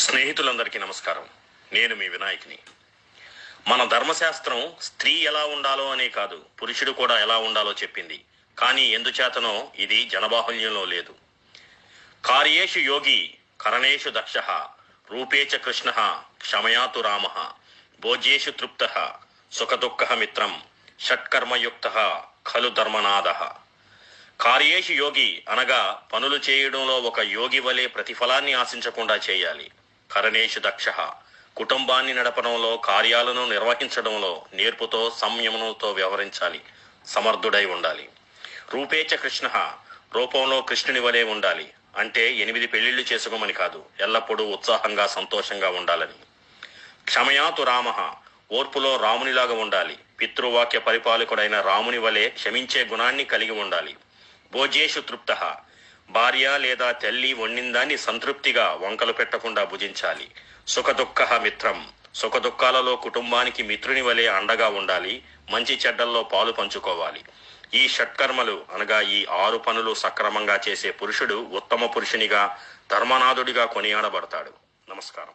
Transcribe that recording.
స్నేహితులందరికీ నమస్కారం. నేను మీ వినాయకుని. మన ధర్మశాస్త్రం స్త్రీ ఎలా ఉండాలో అనే కాదు, పురుషుడు కూడా ఎలా ఉండాలో చెప్పింది. కానీ ఎందుచేతనో ఇది జనబాహుల్యంలో లేదు. కార్యేషు యోగి కరణేషు దక్ష రూపేచ కృష్ణ క్షమయాతు రామ భోజ్యేషు తృప్త సుఖదుఃఖ మిత్రం షట్కర్మయుక్త ఖలు ధర్మనాథ. కార్యేషు యోగి అనగా పనులు చేయడంలో ఒక యోగి వలె ప్రతిఫలాన్ని ఆశించకుండా చేయాలి. కరణేషు దక్ష కుటుంబాన్ని నడపడంలో, కార్యాలను నిర్వహించడంలో నేర్పుతో సంయమనంతో వ్యవహరించాలి, సమర్థుడై ఉండాలి. రూపేచ కృష్ణ రూపంలో కృష్ణుని వలె ఉండాలి. అంటే 8 పెళ్లిళ్లు చేసుకోమని కాదు, ఎల్లప్పుడూ ఉత్సాహంగా సంతోషంగా ఉండాలని. క్షమయాతు రామ ఓర్పులో రామునిలాగా ఉండాలి. పితృవాక్య పరిపాలకుడైన రాముని వలె క్షమించే గుణాన్ని కలిగి ఉండాలి. భోజ్యేషు తృప్త భార్య లేదా తల్లి వండిందాన్ని సంతృప్తిగా వంకలు పెట్టకుండా భుజించాలి. సుఖదుఃఖ మిత్రం సుఖదుఖాలలో కుటుంబానికి మిత్రుని వలె అండగా ఉండాలి. మంచి చెడ్డల్లో పాలు పంచుకోవాలి. ఈ షట్కర్మలు అనగా ఈ 6 పనులు సక్రమంగా చేసే పురుషుడు ఉత్తమ పురుషునిగా, ధర్మనాథుడిగా కొనియాడబడతాడు. నమస్కారం.